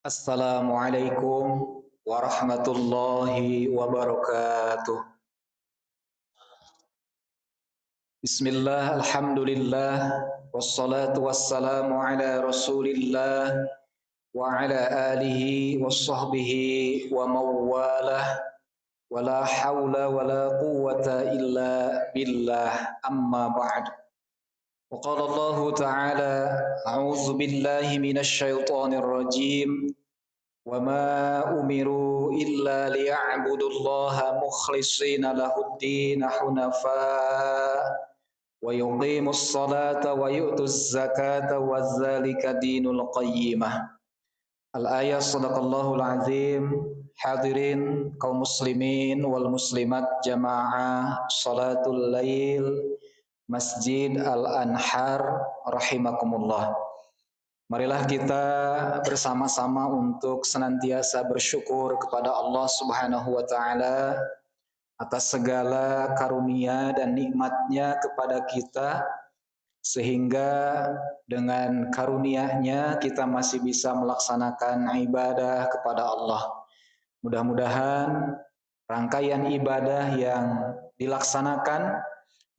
Assalamualaikum warahmatullahi wabarakatuh. Bismillah, alhamdulillah, wassalatu wassalamu ala rasulillah wa ala alihi wa sahbihi wa mawalah wa la hawla wa la quwwata illa billah amma ba'd. Wa qala Allah ta'ala a'udzu billahi minasy syaithanir rajim. وما أمروا إلا ليعبدوا الله مخلصين له الدين حنفاء ويقيموا الصلاة ويؤتوا الزكاة وذلك دين القيمة. Al-ayah sadaqallahul azim. Hadirin kaum muslimin wal muslimat jamaah salatul lail Masjid Al-Anhar rahimakumullah. Marilah kita bersama-sama untuk senantiasa bersyukur kepada Allah Subhanahu wa taala atas segala karunia dan nikmat-Nya kepada kita, sehingga dengan karunia-Nya kita masih bisa melaksanakan ibadah kepada Allah. Mudah-mudahan rangkaian ibadah yang dilaksanakan,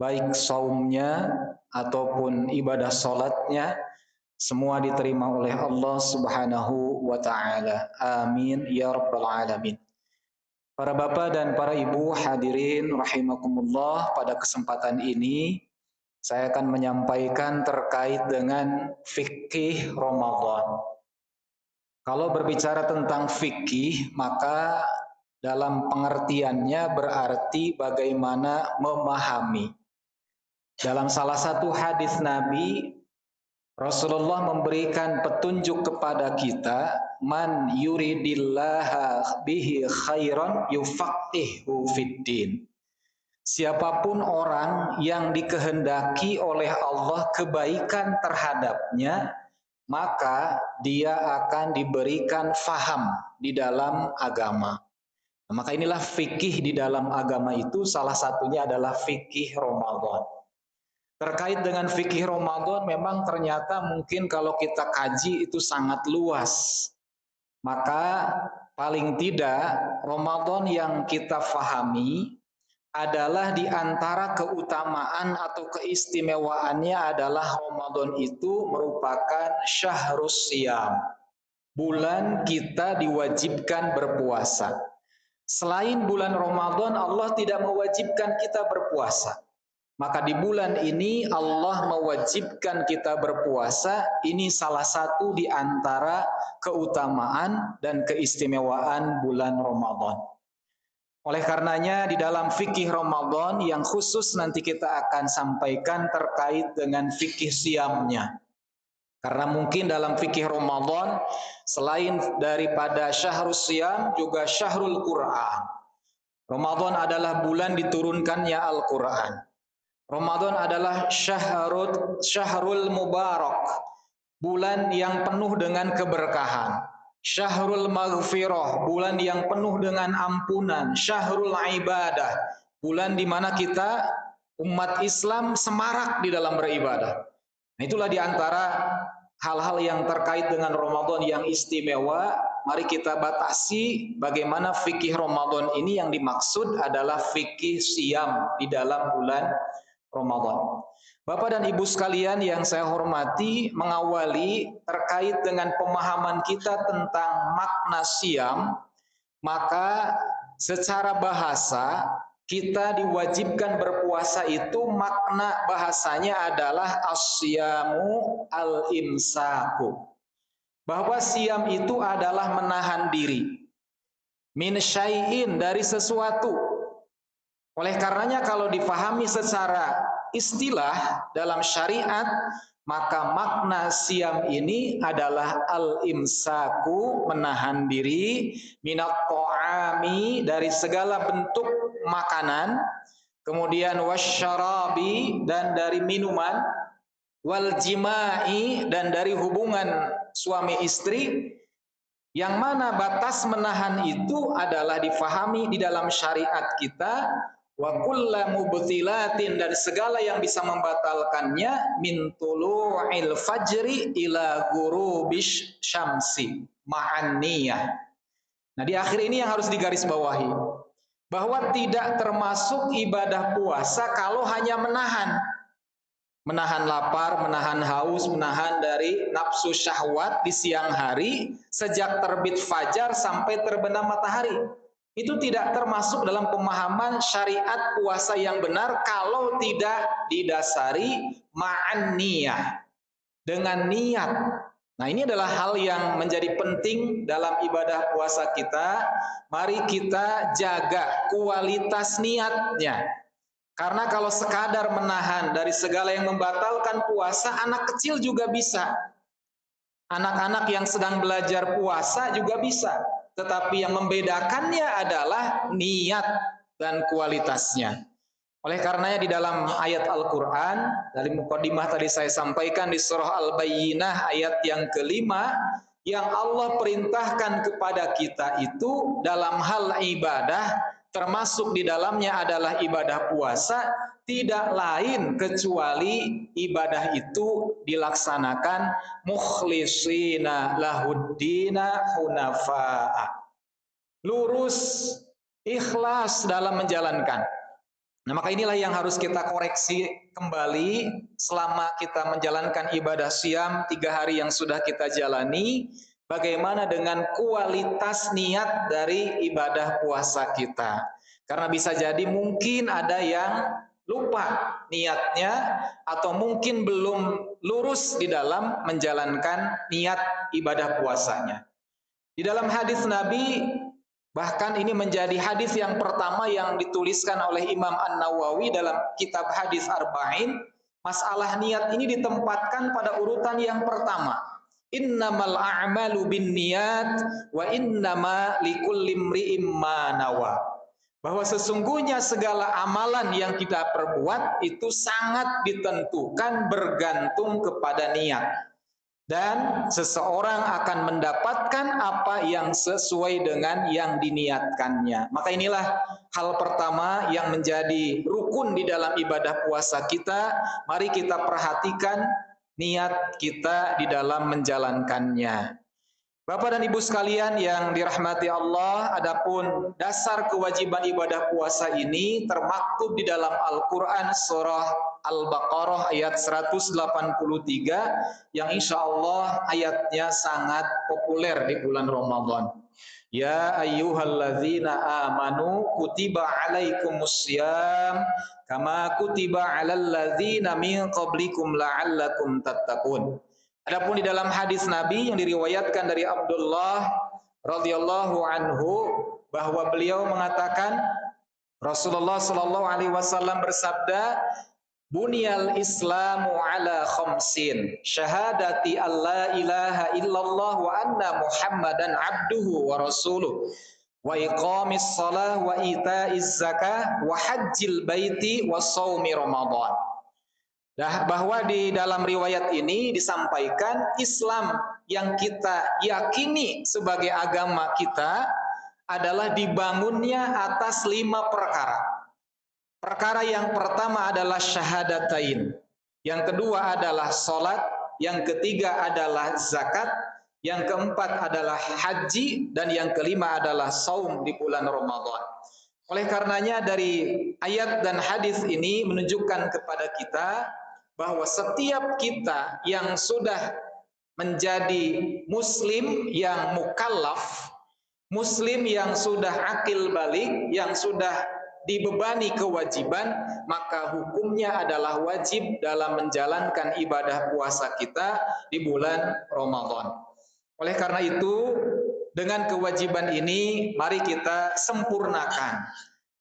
baik saumnya ataupun ibadah salatnya, semua diterima oleh Allah Subhanahu wa taala. Amin ya rabbal alamin. Para bapak dan para ibu hadirin rahimakumullah, pada kesempatan ini saya akan menyampaikan terkait dengan fikih Ramadan. Kalau berbicara tentang fikih, maka dalam pengertiannya berarti bagaimana memahami. Dalam salah satu hadis Nabi, Rasulullah memberikan petunjuk kepada kita, man yuridillaha bihi khairan yufaqihu fiddin. Siapapun orang yang dikehendaki oleh Allah kebaikan terhadapnya, maka dia akan diberikan faham di dalam agama. Maka inilah fikih di dalam agama itu, salah satunya adalah fikih Ramadan. Terkait dengan fikih Ramadan, memang ternyata mungkin kalau kita kaji itu sangat luas. Maka paling tidak Ramadan yang kita fahami adalah di antara keutamaan atau keistimewaannya adalah Ramadan itu merupakan syahrus siyam. Bulan kita diwajibkan berpuasa. Selain bulan Ramadan, Allah tidak mewajibkan kita berpuasa. Maka di bulan ini Allah mewajibkan kita berpuasa. Ini salah satu di antara keutamaan dan keistimewaan bulan Ramadan. Oleh karenanya di dalam fikih Ramadan yang khusus nanti kita akan sampaikan terkait dengan fikih siamnya. Karena mungkin dalam fikih Ramadan selain daripada syahrul siam juga syahrul Quran. Ramadan adalah bulan diturunkannya Al-Quran. Ramadan adalah syahrul mubarak, bulan yang penuh dengan keberkahan. Syahrul maghfirah, bulan yang penuh dengan ampunan. Syahrul ibadah, bulan di mana kita umat Islam semarak di dalam beribadah. Nah, itulah di antara hal-hal yang terkait dengan Ramadan yang istimewa. Mari kita batasi bagaimana fikih Ramadan ini. Yang dimaksud adalah fikih siam di dalam bulan Ramadan. Bapak dan Ibu sekalian yang saya hormati, mengawali terkait dengan pemahaman kita tentang makna siam, maka secara bahasa kita diwajibkan berpuasa itu makna bahasanya adalah asyamu al-imsaku. Bahwa siam itu adalah menahan diri. Min syai'in, dari sesuatu. Oleh karenanya kalau dipahami secara istilah dalam syariat, maka makna siam ini adalah al-imsaku, menahan diri, minat ta'ami, dari segala bentuk makanan, kemudian wasyarabi, dan dari minuman, wal jima'i, dan dari hubungan suami istri. Yang mana batas menahan itu adalah difahami di dalam syariat kita wa kulla mubtilatin, dan segala yang bisa membatalkannya, min tulu'il fajri ila ghurubish syamsi ma'an niyah. Nah, di akhir ini yang harus digarisbawahi, bahwa tidak termasuk ibadah puasa kalau hanya menahan lapar, menahan haus, menahan dari nafsu syahwat di siang hari sejak terbit fajar sampai terbenam matahari. Itu tidak termasuk dalam pemahaman syariat puasa yang benar kalau tidak didasari ma'an niyah, dengan niat. Nah, ini adalah hal yang menjadi penting dalam ibadah puasa kita. Mari kita jaga kualitas niatnya. Karena kalau sekadar menahan dari segala yang membatalkan puasa, anak kecil juga bisa. Anak-anak yang sedang belajar puasa juga bisa. Tetapi yang membedakannya adalah niat dan kualitasnya. Oleh karenanya di dalam ayat Al-Quran, dari mukadimah tadi saya sampaikan di surah Al-Bayyinah ayat yang kelima, yang Allah perintahkan kepada kita itu dalam hal ibadah, termasuk di dalamnya adalah ibadah puasa, tidak lain kecuali ibadah itu dilaksanakan mukhlisina lahuddina hunafa'a, lurus, ikhlas dalam menjalankan. Nah, maka inilah yang harus kita koreksi kembali selama kita menjalankan ibadah siam 3 hari yang sudah kita jalani. Bagaimana dengan kualitas niat dari ibadah puasa kita? Karena bisa jadi mungkin ada yang lupa niatnya atau mungkin belum lurus di dalam menjalankan niat ibadah puasanya. Di dalam hadis Nabi, bahkan ini menjadi hadis yang pertama yang dituliskan oleh Imam An-Nawawi dalam kitab hadis Arba'in. Masalah niat ini ditempatkan pada urutan yang pertama. Innamal a'malu binniyat wa innama likulli imri'im ma nawa. Bahwa sesungguhnya segala amalan yang kita perbuat itu sangat ditentukan bergantung kepada niat. Dan seseorang akan mendapatkan apa yang sesuai dengan yang diniatkannya. Maka inilah hal pertama yang menjadi rukun di dalam ibadah puasa kita. Mari kita perhatikan niat kita di dalam menjalankannya. Bapak dan Ibu sekalian yang dirahmati Allah, adapun dasar kewajiban ibadah puasa ini termaktub di dalam Al-Quran surah Al-Baqarah ayat 183 yang insya Allah ayatnya sangat populer di bulan Ramadan. Ya ayyuhalladzina amanu kutiba alaikumussyam kama kutiba alal ladzina min qablikum la'allakum tattaqun. Adapun di dalam hadis Nabi yang diriwayatkan dari Abdullah radhiyallahu anhu bahwa beliau mengatakan, Rasulullah sallallahu alaihi wasallam bersabda, "Bunyal Islamu ala khamsin, syahadati alla ilaha illallah wa anna Muhammadan abduhu wa rasuluh, wa iqamis shalah wa itaiz zakah wa hajjil baiti wa shaumi Ramadan." Nah, bahwa di dalam riwayat ini disampaikan Islam yang kita yakini sebagai agama kita adalah dibangunnya atas 5 perkara. Perkara yang pertama adalah syahadatain, yang kedua adalah sholat, yang ketiga adalah zakat, yang keempat adalah haji, dan yang kelima adalah saum di bulan Ramadan. Oleh karenanya dari ayat dan hadis ini menunjukkan kepada kita bahwa setiap kita yang sudah menjadi muslim yang mukallaf, muslim yang sudah akil balik, yang sudah dibebani kewajiban, maka hukumnya adalah wajib dalam menjalankan ibadah puasa kita di bulan Ramadan. Oleh karena itu, dengan kewajiban ini mari kita sempurnakan.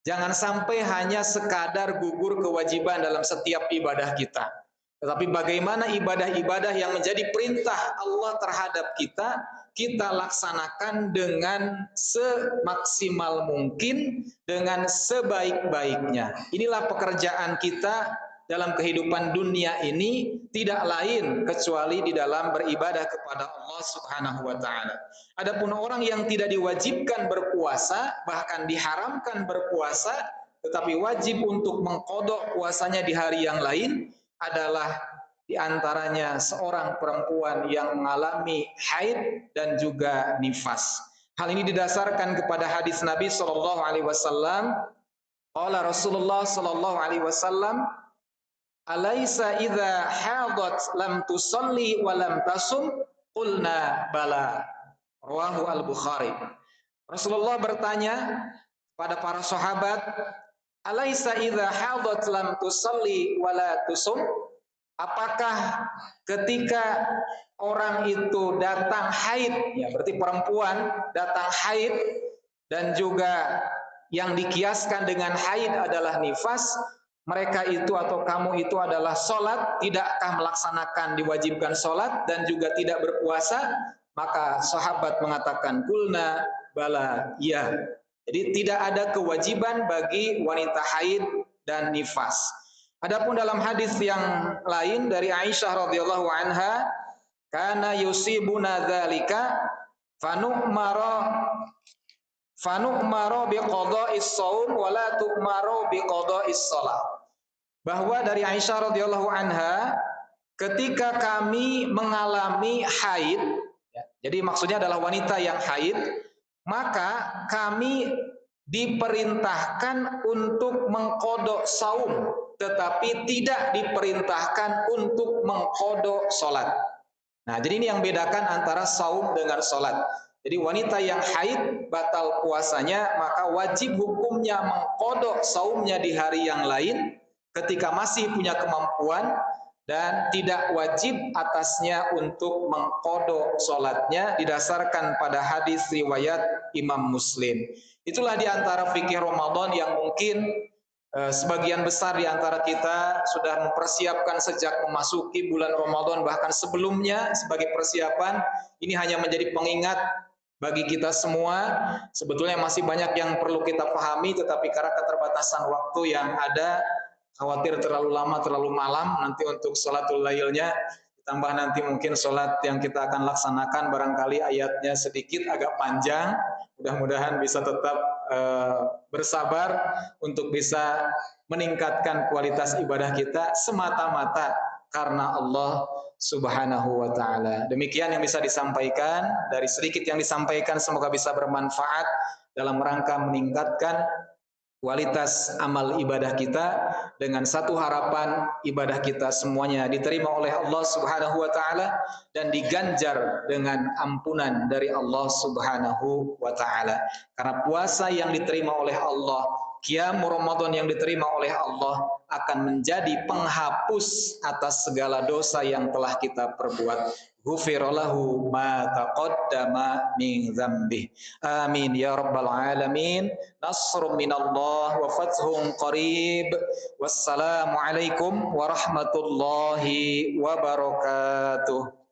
Jangan sampai hanya sekadar gugur kewajiban dalam setiap ibadah kita. Tetapi bagaimana ibadah-ibadah yang menjadi perintah Allah terhadap kita, kita laksanakan dengan semaksimal mungkin, dengan sebaik-baiknya. Inilah pekerjaan kita dalam kehidupan dunia ini, tidak lain kecuali di dalam beribadah kepada Allah Subhanahu wa taala. Adapun orang yang tidak diwajibkan berpuasa, bahkan diharamkan berpuasa, tetapi wajib untuk mengqadha puasanya di hari yang lain adalah di antaranya seorang perempuan yang mengalami haid dan juga nifas. Hal ini didasarkan kepada hadis Nabi sallallahu alaihi wasallam. Qala Rasulullah sallallahu alaihi wasallam, "Alaisa idza hadat lam tusalli wa lam tasum?" Qulna bala. Rawahu Al-Bukhari. Rasulullah bertanya pada para sahabat, "Alaisa idza hadat lam tusalli wa la tusum?" Apakah ketika orang itu datang haid, ya berarti perempuan datang haid dan juga yang dikiaskan dengan haid adalah nifas, mereka itu atau kamu itu adalah sholat, tidakkah melaksanakan diwajibkan sholat dan juga tidak berpuasa? Maka sahabat mengatakan, kulna bala, iya. Jadi tidak ada kewajiban bagi wanita haid dan nifas. Adapun dalam hadis yang lain dari Aisyah radhiyallahu anha, kana yusibuna dzalika fanu'mara biqada'is shaum wa la tu'maru biqada'is shalah. Bahwa dari Aisyah radhiyallahu anha, ketika kami mengalami haid, ya, jadi maksudnya adalah wanita yang haid, maka kami diperintahkan untuk mengqadha saum, tetapi tidak diperintahkan untuk mengqadha salat. Nah, jadi ini yang bedakan antara saum dengan salat. Jadi wanita yang haid batal puasanya, maka wajib hukumnya mengqadha saumnya di hari yang lain ketika masih punya kemampuan, dan tidak wajib atasnya untuk mengqadha salatnya didasarkan pada hadis riwayat Imam Muslim. Itulah di antara fikih Ramadan yang mungkin sebagian besar di antara kita sudah mempersiapkan sejak memasuki bulan Ramadan, bahkan sebelumnya sebagai persiapan. Ini hanya menjadi pengingat bagi kita semua. Sebetulnya masih banyak yang perlu kita pahami, tetapi karena keterbatasan waktu yang ada, khawatir terlalu lama, terlalu malam nanti untuk sholatul lailnya, ditambah nanti mungkin sholat yang kita akan laksanakan barangkali ayatnya sedikit agak panjang. Mudah-mudahan bisa tetap bersabar untuk bisa meningkatkan kualitas ibadah kita semata-mata karena Allah Subhanahu wa ta'ala. Demikian yang bisa disampaikan. Dari sedikit yang disampaikan semoga bisa bermanfaat dalam rangka meningkatkan kualitas amal ibadah kita, dengan satu harapan ibadah kita semuanya diterima oleh Allah Subhanahu wa taala dan diganjar dengan ampunan dari Allah Subhanahu wa taala. Karena puasa yang diterima oleh Allah, qiyam Ramadan yang diterima oleh Allah akan menjadi penghapus atas segala dosa yang telah kita perbuat. Ghufira lahu ma taqaddama min dzambih. Amin ya rabbal alamin. Nasrun minallah wa fathun qarib. Wassalamu alaikum warahmatullahi wabarakatuh.